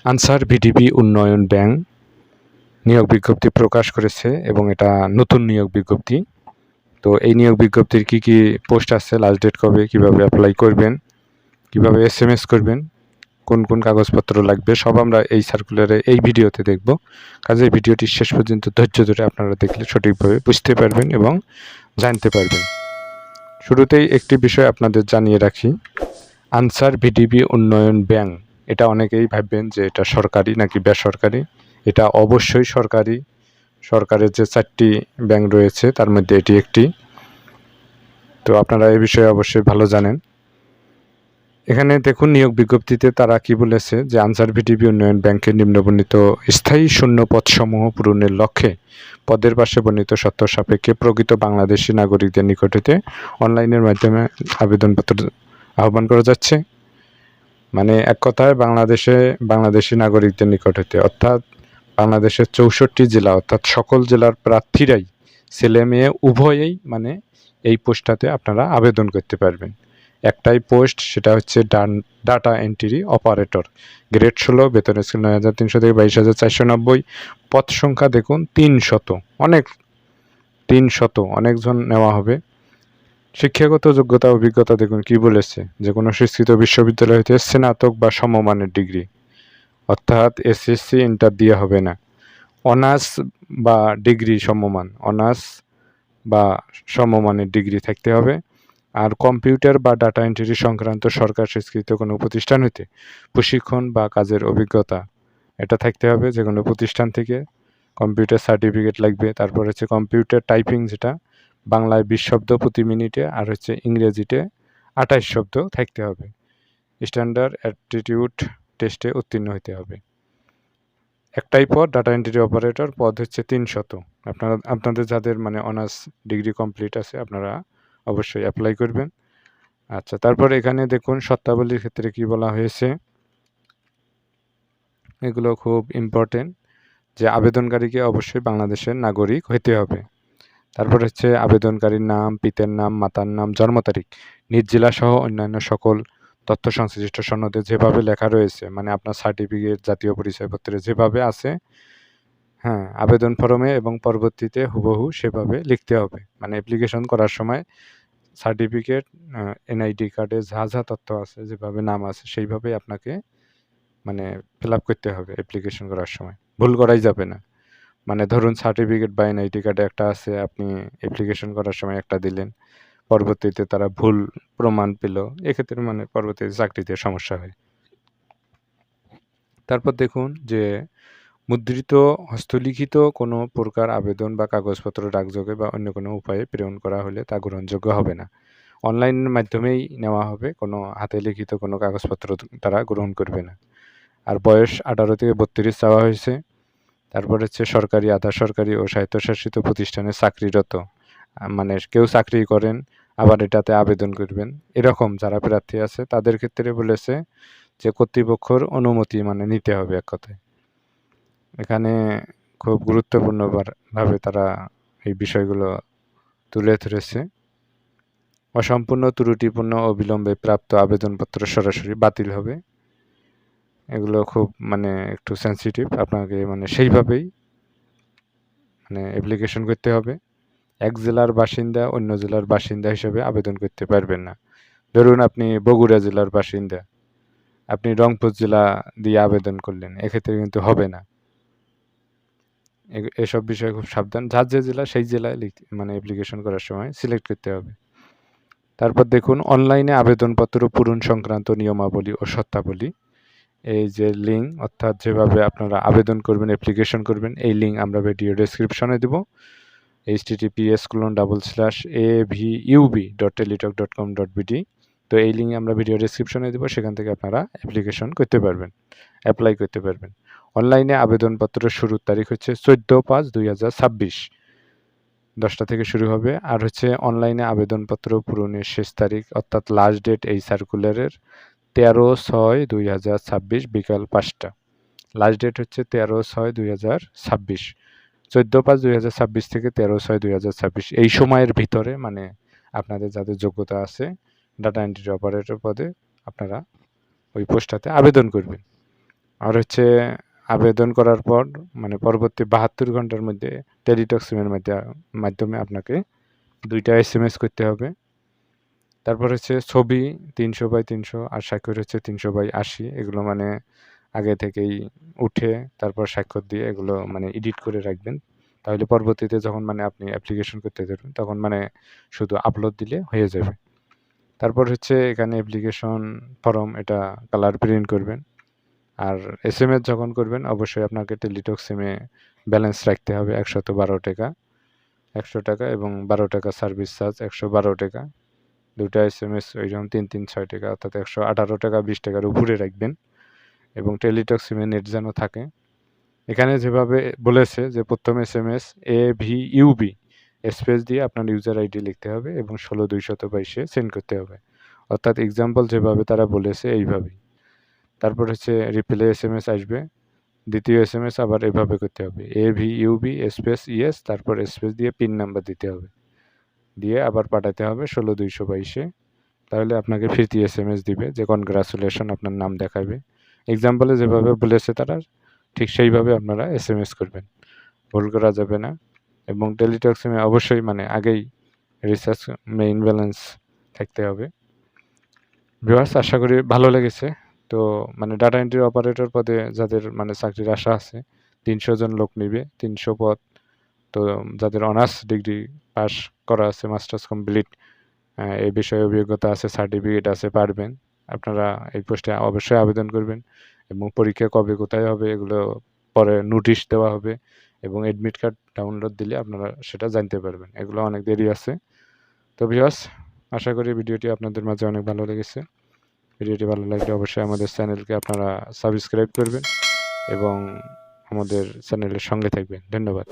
Answer VDP উন্নয়ন bank নিয়োগ বিজ্ঞপ্তি প্রকাশ করেছে এবং এটা নতুন নিয়োগ বিজ্ঞপ্তি। তো এই নিয়োগ বিজ্ঞপ্তির কি কি পোস্ট আছে, লাস্ট ডেট কবে, কিভাবে অ্যাপ্লাই করবেন, কিভাবে এসএমএস করবেন, কোন কোন কাগজপত্র লাগবে, সব আমরা এই সার্কুলারে এই ভিডিওতে দেখব। কাজেই ভিডিওটি শেষ পর্যন্ত ধৈর্য ধরে আপনারা দেখলে সঠিকভাবে বুঝতে পারবেন এবং জানতে পারবেন। শুরুতেই একটি বিষয় আপনাদের জানিয়ে রাখি, আনসার ভিডিপি উন্নয়ন ব্যাংক এটা অনেকেই ভাববেন যে এটা সরকারি নাকি বেসরকারি। এটা অবশ্যই সরকারি। সরকারের যে 4টি ব্যাংক রয়েছে তার মধ্যে এটি একটি। তো আপনারা এই বিষয়ে অবশ্যই ভালো জানেন। এখানে দেখুন নিয়োগ বিজ্ঞপ্তিতে তারা কি বলেছে যে আনসার ভিডিপি উন্নয়ন ব্যাংকের নিম্নবর্ণিত স্থায়ী শূন্য পদসমূহ পূরণের লক্ষ্যে পদের পাশে বর্ণিত শর্ত সাপেক্ষে প্রকৃত বাংলাদেশি নাগরিকদের নিকট হতে অনলাইনের মাধ্যমে আবেদনপত্র আহ্বান করা যাচ্ছে। মানে এক কথায় বাংলাদেশি নাগরিকদের নিকট হতে, অর্থাৎ বাংলাদেশের 64 জেলা অর্থাৎ সকল জেলার প্রার্থীরাই ছেলে মেয়ে উভয়েই মানে এই পোস্টটাতে আপনারা আবেদন করতে পারবেন। একটাই পোস্ট, সেটা হচ্ছে ডাটা এন্ট্রি অপারেটর, গ্রেড 16, বেতন স্কেল 9,300 থেকে 22,490, পদ সংখ্যা দেখুন 300, অনেকজন নেওয়া হবে। শিক্ষাগত যোগ্যতা অভিজ্ঞতা দেখুন কি বলেছে, যে কোনো স্বীকৃত বিশ্ববিদ্যালয় হতে স্নাতক বা সমমানের ডিগ্রি, অর্থাৎ এসএসসি ইন্টার দিয়ে হবে না, অনার্স বা ডিগ্রি সমমান, অনার্স বা সমমানের ডিগ্রি থাকতে হবে। আর কম্পিউটার বা ডাটা এন্ট্রি সংক্রান্ত সরকার স্বীকৃত কোনো প্রতিষ্ঠান হইতে প্রশিক্ষণ বা কাজের অভিজ্ঞতা এটা থাকতে হবে যে কোনো প্রতিষ্ঠান থেকে। কম্পিউটার সার্টিফিকেট লাগবে। তারপর হচ্ছে কম্পিউটার টাইপিং, যেটা বাংলায় 20 শব্দ প্রতি মিনিটে আর হচ্ছে ইংরেজিতে 28 শব্দ থাকতে হবে। স্ট্যান্ডার্ড অ্যাপটিটিউড টেস্টে উত্তীর্ণ হতে হবে। একটাই পদ, ডাটা এন্ট্রি অপারেটর, পদ হচ্ছে 300। আপনাদের যাদের মানে অনার্স ডিগ্রি কমপ্লিট আছে আপনারা অবশ্যই অ্যাপ্লাই করবেন। আচ্ছা, তারপর এখানে দেখুন শর্তাবলীর ক্ষেত্রে কি বলা হয়েছে, এগুলো খুব ইম্পর্টেন্ট, যে আবেদনকারীকে অবশ্যই বাংলাদেশের নাগরিক হইতে হবে। তারপর হচ্ছে আবেদনকারীর নাম, পিতার নাম, মাতার নাম, জন্ম তারিখ, নিজ জেলা সহ অন্যান্য সকল তথ্য সংশ্লিষ্ট সনদে যেভাবে লেখা রয়েছে, মানে আপনার সার্টিফিকেট, জাতীয় পরিচয়পত্রে যেভাবে আছে, হ্যাঁ, আবেদন ফর্মে এবং পরবর্তীতে হুবহু সেভাবে লিখতে হবে। মানে অ্যাপ্লিকেশন করার সময় সার্টিফিকেট, এনআইডি কার্ডে যা যা তথ্য আছে, যেভাবে নাম আছে, সেইভাবেই আপনাকে মানে ফিল আপ করতে হবে অ্যাপ্লিকেশন করার সময়। ভুল করাই যাবে না। মানে ধরুন সার্টিফিকেট বা এনআইডি কার্ডে একটা আছে, আপনি অ্যাপ্লিকেশন করার সময় একটা দিলেন, পরবর্তীতে তারা ভুল প্রমাণ পেল, এক্ষেত্রে মানে পরবর্তীতে চাকরিতে সমস্যা হয়। তারপর দেখুন যে মুদ্রিত হস্তলিখিত কোনো প্রকার আবেদন বা কাগজপত্র ডাকযোগে বা অন্য কোনো উপায়ে প্রেরণ করা হলে তা গ্রহণযোগ্য হবে না। অনলাইনের মাধ্যমেই নেওয়া হবে, কোনো হাতে লিখিত কোনো কাগজপত্র তারা গ্রহণ করবে না। আর বয়স 18 থেকে 32 চাওয়া হয়েছে। তারপর হচ্ছে সরকারি, আধা সরকারি ও স্বায়ত্তশাসিত প্রতিষ্ঠানে চাকরিরত, মানে কেউ চাকরি করেন আবার এটাতে আবেদন করবেন, এরকম যারা প্রার্থী আছে তাদের ক্ষেত্রে বলেছে যে কর্তৃপক্ষের অনুমতি মানে নিতে হবে এক কথায়। এখানে খুব গুরুত্বপূর্ণভাবে তারা এই বিষয়গুলো তুলে ধরেছে। অসম্পূর্ণ, ত্রুটিপূর্ণ ও বিলম্বে প্রাপ্ত আবেদনপত্র সরাসরি বাতিল হবে। এগুলো খুব মানে একটু সেনসিটিভ, আপনাকে মানে সেইভাবেই মানে অ্যাপ্লিকেশন করতে হবে। এক জেলার বাসিন্দা অন্য জেলার বাসিন্দা হিসেবে আবেদন করতে পারবেন না। ধরুন আপনি বগুড়া জেলার বাসিন্দা, আপনি রংপুর জেলা দিয়ে আবেদন করলেন, এক্ষেত্রে কিন্তু হবে না। এসব বিষয়ে খুব সাবধান। যার যে জেলা সেই জেলায় মানে অ্যাপ্লিকেশন করার সময় সিলেক্ট করতে হবে। তারপর দেখুন অনলাইনে আবেদনপত্র পূরণ সংক্রান্ত নিয়মাবলী ও শর্তাবলী। এই যে লিঙ্ক, অর্থাৎ যেভাবে আপনারা আবেদন করবেন, অ্যাপ্লিকেশন করবেন, এই লিঙ্ক আমরা ভিডিও ডেসক্রিপশনে দেব, https://avub.teletalk.com.bd। তো এই লিঙ্ক আমরা ভিডিও ডেসক্রিপশনে দেব, সেখান থেকে আপনারা অ্যাপ্লিকেশন করতে পারবেন, অ্যাপ্লাই করতে পারবেন। অনলাইনে আবেদনপত্র শুরুর তারিখ হচ্ছে 14/5/2026, 10টা থেকে শুরু হবে। আর হচ্ছে অনলাইনে আবেদনপত্র পূরণের শেষ তারিখ অর্থাৎ লাস্ট ডেট এই সার্কুলারের 13/6/2026 বিকাল 5টা। লাস্ট ডেট হচ্ছে 13/6/2026, 14/5/2026 থেকে 13/6/2026 এই সময়ের ভিতরে মানে আপনাদের যাদের যোগ্যতা আছে ডাটা এন্ট্রি অপারেটর পদে আপনারা ওই পোস্টটাতে আবেদন করবেন। আর হচ্ছে আবেদন করার পর মানে পরবর্তী ৭২ ঘন্টার মধ্যে টেলিটক সিমের মাধ্যমে আপনাকে ২টা এসএমএস করতে হবে। তারপর হচ্ছে ছবি ৩০০/৩০০ আর স্বাক্ষর হচ্ছে ৩০০/৮০। এগুলো মানে আগে থেকেই উঠে তারপর স্বাক্ষর দিয়ে এগুলো মানে এডিট করে রাখবেন। তাহলে পরবর্তীতে যখন মানে আপনি অ্যাপ্লিকেশন করতে যাবেন তখন মানে শুধু আপলোড দিলে হয়ে যাবে। তারপর হচ্ছে এখানে অ্যাপ্লিকেশন ফর্ম এটা কালার প্রিন্ট করবেন। আর এসএমএস যখন করবেন অবশ্যই আপনাকে টেলিটক সিমে ব্যালেন্স রাখতে হবে ৳১১২, ৳১০০ এবং ৳১২ সার্ভিস চার্জ ৳১১২। ২টা এসএমএস ওইরকম ৩, ৬ টাকা অর্থাৎ ৳১১৮, ৳২০ উপরে রাখবেন এবং টেলিটক সিমে নেট যেন থাকে। এখানে যেভাবে বলেছে যে ১ম এসএমএস AVUB স্পেস দিয়ে আপনার ইউজার আইডি লিখতে হবে এবং ১৬,২২২ সেন্ড করতে হবে। অর্থাৎ এক্সাম্পল যেভাবে তারা বলেছে এইভাবেই। তারপর হচ্ছে রিপ্লাই এসএমএস আসবে। দ্বিতীয় এসএমএস আবার এভাবে করতে হবে। AVUB স্পেস ইয়েস তারপর স্পেস দিয়ে পিন নাম্বার দিতে হবে। দিয়ে আবার পাঠাতে হবে ১৬,২২২ তাহলে আপনাকে ফিরতি এসএমএস দিবে যে কনগ্রাচুলেশন আপনার নাম দেখাবে। এক্সাম্পলে যেভাবে বলেছে তারা ঠিক সেইভাবে আপনারা এসএমএস করবেন। ভুল করা যাবে না এবং টেলিটক সিমে অবশ্যই মানে আগেই রিচার্জ মেইন ব্যালেন্স থাকতে হবে। ভিউয়ার্স আশা করি ভালো লেগেছে। তো মানে ডাটা এন্ট্রি অপারেটর পদে যাদের মানে চাকরির আশা আছে ৩০০ জন লোক নিবে, ৩০০ পদ। তো যাদের অনার্স ডিগ্রি পাস করা আছে, মাস্টার্স কমপ্লিট এই বিষয়ে অভিজ্ঞতা আছে, সার্টিফিকেট আছে, পারবেন। আপনারা এই পোস্টে অবশ্যই আবেদন করবেন এবং পরীক্ষা কবে কোথায় হবে এগুলো পরে নোটিশ দেওয়া হবে এবং অ্যাডমিট কার্ড ডাউনলোড দিলে আপনারা সেটা জানতে পারবেন। এগুলো অনেক দেরি আছে। তো ভিউয়ার্স আশা করি ভিডিওটি আপনাদের মাঝে অনেক ভালো লেগেছে। ভিডিওটি ভালো লাগলে অবশ্যই আমাদের চ্যানেলকে আপনারা সাবস্ক্রাইব করবেন এবং আমাদের চ্যানেলের সঙ্গে থাকবেন। ধন্যবাদ।